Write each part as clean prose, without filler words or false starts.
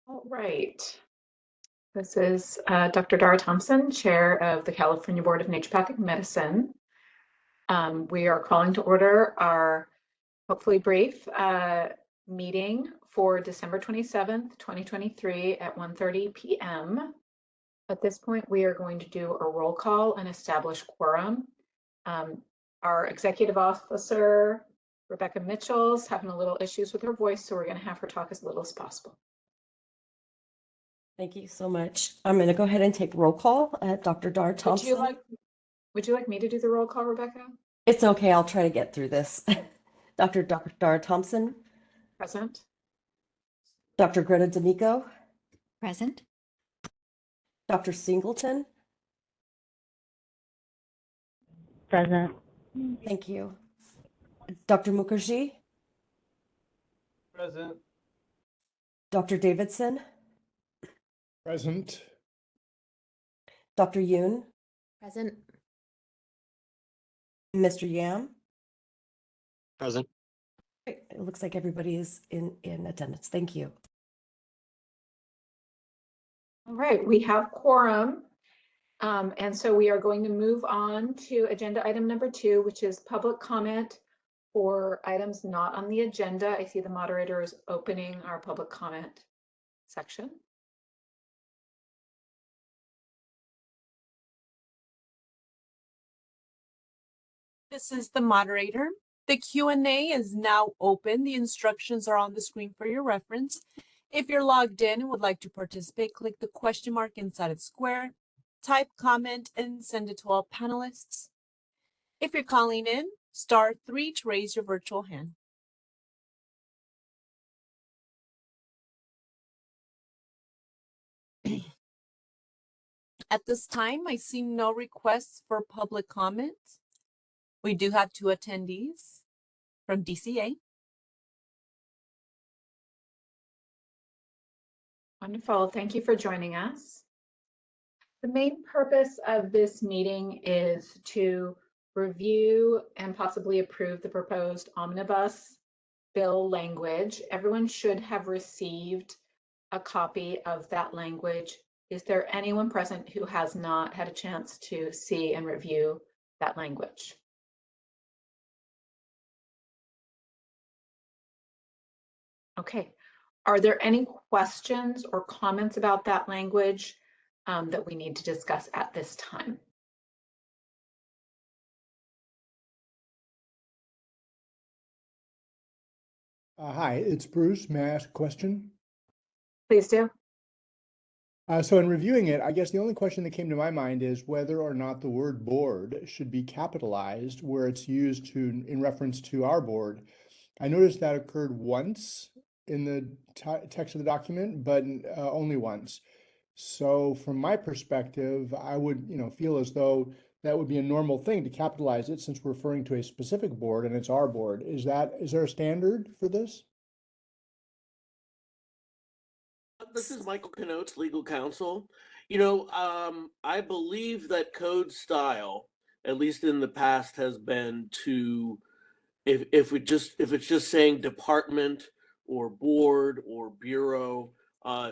All right. This is Dr. Dara Thompson, Chair of the California Board of Naturopathic Medicine. We are calling to order our hopefully brief meeting for December 27th, 2023 at 1:30 p.m. At this point, we are going to do a roll call and establish quorum. Our executive officer, Rebecca Mitchell's having a little issues with her voice, so we're going to have her talk as little as possible. Thank you so much. I'm going to go ahead and take roll call at Dr. Dara Thompson. Would you like me to do the roll call, Rebecca? It's okay. I'll try to get through this. Dr. Dara Thompson. Present. Dr. Greta D'Amico. Present. Dr. Singleton. Present. Thank you. Dr. Mukherjee. Present. Dr. Davidson. Present. Dr. Yoon. Present. Mr. Yam. Present. Great. It looks like everybody is in attendance. Thank you. All right, we have quorum. And so we are going to move on to agenda item number 2, which is public comment for items not on the agenda. I see the moderator is opening our public comment section. This is the moderator. The Q&A is now open. The instructions are on the screen for your reference. If you're logged in and would like to participate, click the question mark inside of the square, type comment, and send it to all panelists. If you're calling in, *3 to raise your virtual hand. At this time, I see no requests for public comment. We do have 2 attendees from DCA. Wonderful. Thank you for joining us. The main purpose of this meeting is to review and possibly approve the proposed omnibus bill language. Everyone should have received a copy of that language. Is there anyone present who has not had a chance to see and review that language? Okay. Are there any questions or comments about that language that we need to discuss at this time? Hi, it's Bruce. May I ask a question? Please do. So in reviewing it, I guess the only question that came to my mind is whether or not the word board should be capitalized where it's used in reference to our board. I noticed that occurred once in the text of the document, but only once. So from my perspective, I would, feel as though that would be a normal thing to capitalize it since we're referring to a specific board and it's our board. Is there a standard for this? This is Michael Knotes, legal counsel. I believe that code style, at least in the past, has been to, if it's just saying department or board or bureau,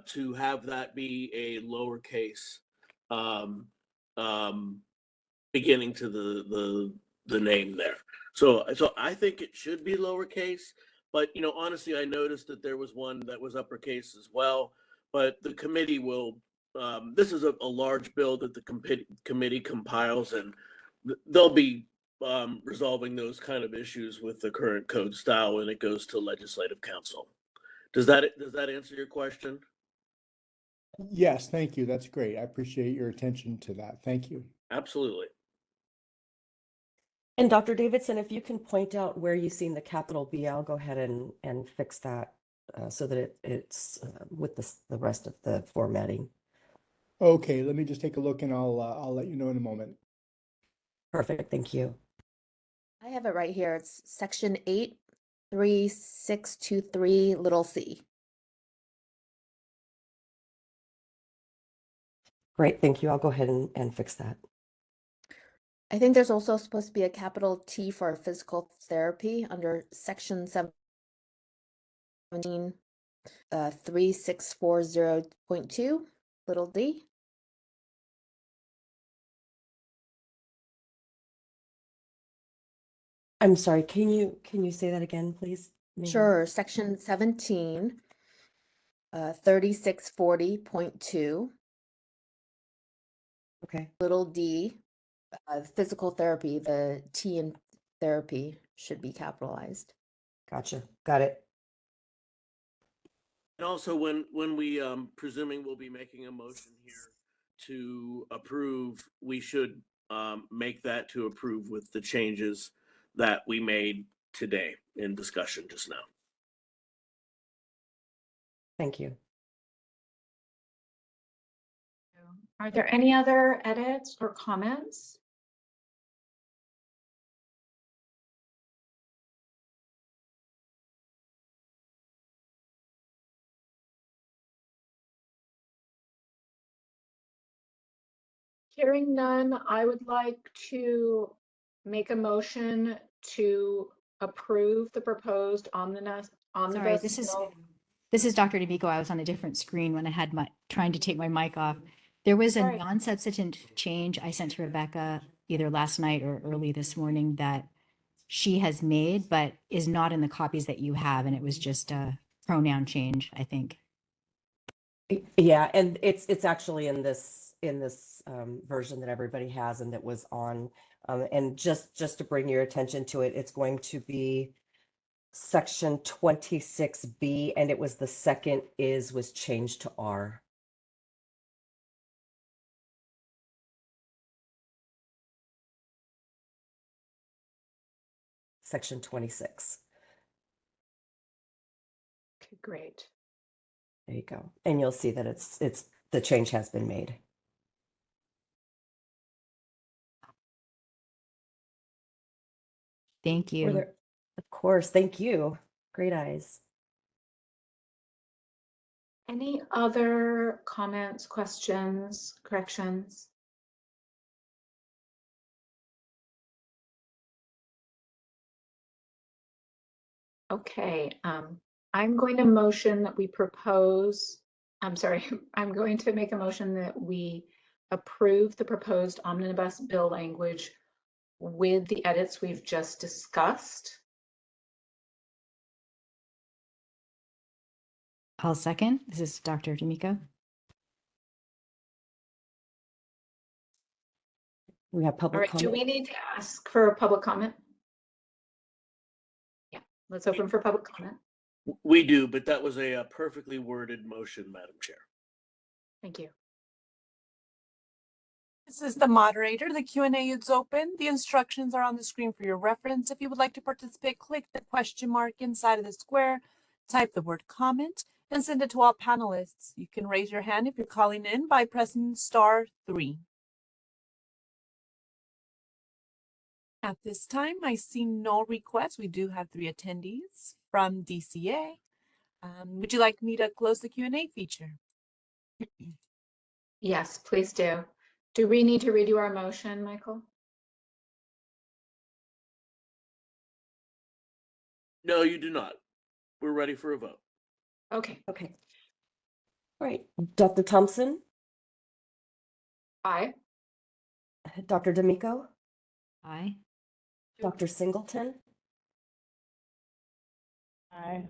to have that be a lowercase beginning to the name there. So I think it should be lowercase, but honestly, I noticed that there was one that was uppercase as well. But the committee will. This is a large bill that the committee compiles, and they'll be resolving those kind of issues with the current code style when it goes to legislative council. Does that answer your question? Yes, thank you. That's great. I appreciate your attention to that. Thank you. Absolutely. And Dr. Davidson, if you can point out where you've seen the capital B, I'll go ahead and fix that so that it's with the rest of the formatting. Okay, let me just take a look and I'll let you know in a moment. Perfect. Thank you. I have it right here. It's section 83623 little c. Great. Thank you. I'll go ahead and fix that. I think there's also supposed to be a capital T for physical therapy under section 17 3640.2, little d. I'm sorry, can you say that again, please? Megan? Sure, section 17, 3640.2, Okay, little d, physical therapy, the T in therapy should be capitalized. gotcha. Got it. And also, when we presuming we'll be making a motion here to approve, we should make that to approve with the changes that we made today in discussion just now. Thank you. Are there any other edits or comments? Hearing none, I would like to make a motion to approve the proposed omnibus. Sorry, this is Dr. D'Amico. I was on a different screen when I had my trying to take my mic off. There was a Sorry. non-substantive change I sent to Rebecca either last night or early this morning that she has made, but is not in the copies that you have, and it was just a pronoun change, I think. Yeah, and it's actually in this version that everybody has and that was on. And just to bring your attention to it, it's going to be section 26B, and it was the second was changed to R. Section 26. Okay, great. There you go. And you'll see that it's the change has been made. Thank Were you. there, of course, thank you. Great eyes. Any other comments, questions, corrections? Okay, I'm going to motion that we propose, I'm sorry, I'm going to make a motion that we approve the proposed omnibus bill language with the edits we've just discussed. I'll second. This is Dr. D'Amico. We have All public right, do comment. we need to ask for a public comment? Yeah, let's open for public comment. We do, but that was a perfectly worded motion, Madam Chair. Thank you. This is the moderator. The Q&A is open. The instructions are on the screen for your reference. If you would like to participate, click the question mark inside of the square, type the word comment, and send it to all panelists. You can raise your hand if you're calling in by pressing *3. At this time, I see no requests. We do have 3 attendees from DCA. Would you like me to close the Q&A feature? Yes, please do. Do we need to redo our motion, Michael? No, you do not. We're ready for a vote. Okay, Okay. All right. Dr. Thompson, aye. Dr. D'Amico, Aye. Dr. Singleton, Aye.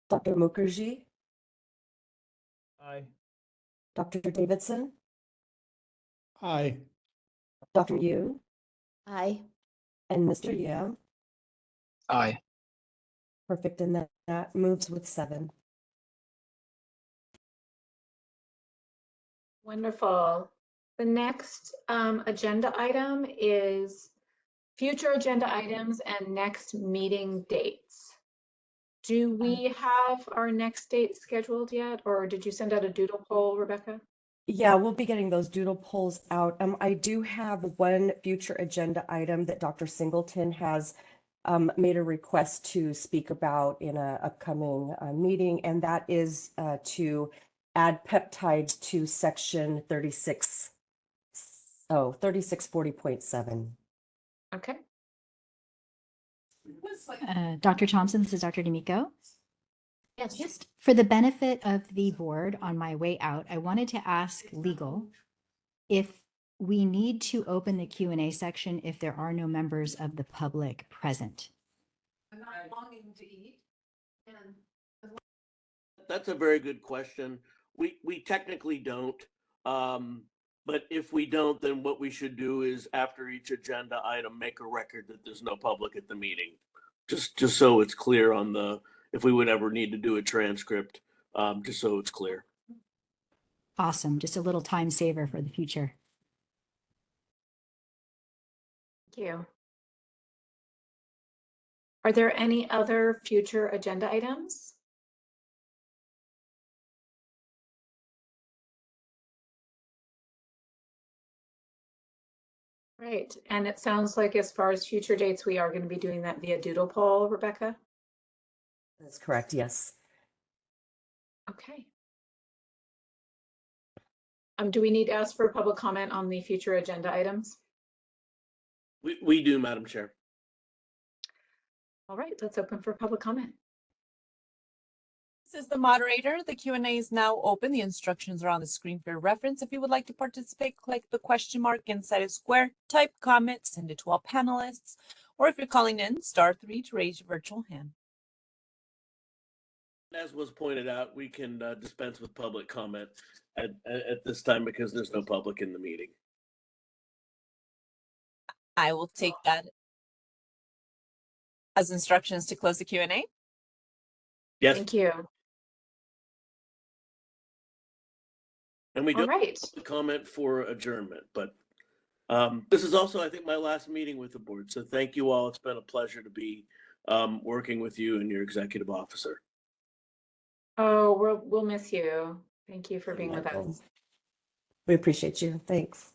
Dr. Mukherjee, Aye. Dr. Davidson, Aye. Dr. Yu, Aye. and Mr. Yam. Aye. Perfect. And that moves with 7. Wonderful. The next agenda item is future agenda items and next meeting dates. Do we have our next date scheduled yet, or did you send out a doodle poll, Rebecca? Yeah, we'll be getting those doodle polls out. I do have one future agenda item that Dr. Singleton has made a request to speak about in an upcoming meeting, and that is to add peptides to section 3640.7. Okay, Dr. Thompson, this is Dr. D'Amico. Yes. Just for the benefit of the board on my way out, I wanted to ask legal if we need to open the Q&A section if there are no members of the public present. That's a very good question. We technically don't. But if we don't, then what we should do is after each agenda item, make a record that there's no public at the meeting. Just so it's clear on the, if we would ever need to do a transcript, just so it's clear. Awesome. Just a little time saver for the future. Thank you. Are there any other future agenda items? Right, and it sounds like as far as future dates, we are going to be doing that via doodle poll, Rebecca? That's correct, yes. Okay. Do we need to ask for public comment on the future agenda items? We do, Madam Chair. All right, let's open for public comment. This is the moderator. The Q&A is now open. The instructions are on the screen for your reference. If you would like to participate, click the question mark inside a square, type comment, send it to all panelists, or if you're calling in, *3 to raise your virtual hand. As was pointed out, we can dispense with public comment at this time because there's no public in the meeting. I will take that as instructions to close the Q&A. Yes. Thank you. And we All do right. have a comment for adjournment, but this is also, I think, my last meeting with the board. So thank you all. It's been a pleasure to be working with you and your executive officer. Oh, we'll miss you. Thank you for being with us. We appreciate you. Thanks.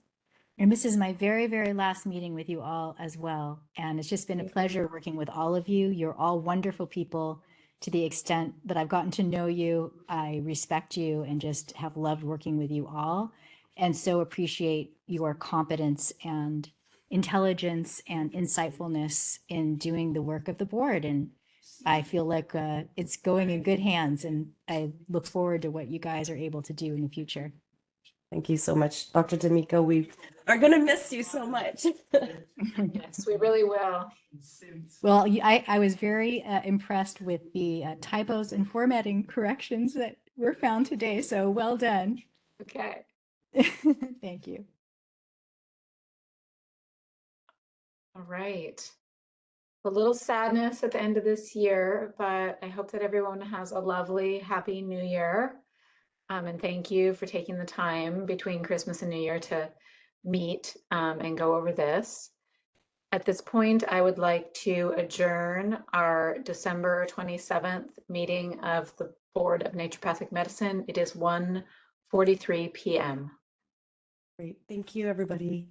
And this is my very, very last meeting with you all as well. And it's just been a pleasure working with all of you. You're all wonderful people. To the extent that I've gotten to know you, I respect you and just have loved working with you all. And so appreciate your competence and intelligence and insightfulness in doing the work of the board. And I feel like it's going in good hands. And I look forward to what you guys are able to do in the future. Thank you so much, Dr. D'Amico. We are going to miss you so much. Yes, we really will. Well, I was very impressed with the typos and formatting corrections that were found today. So well done. Okay. Thank you. All right. A little sadness at the end of this year, but I hope that everyone has a lovely, happy new year. And thank you for taking the time between Christmas and New Year to meet and go over this. At this point, I would like to adjourn our December 27th meeting of the Board of Naturopathic Medicine. It is 1:43 p.m. Great. Thank you, everybody.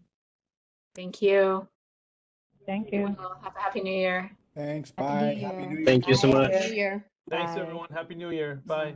Thank you. Thank you. Well, have a happy new year. Thanks, Happy bye. New Happy Year. New Year. Thank you so Happy much. New Year. Thanks, Bye. everyone. Happy New Year. Bye.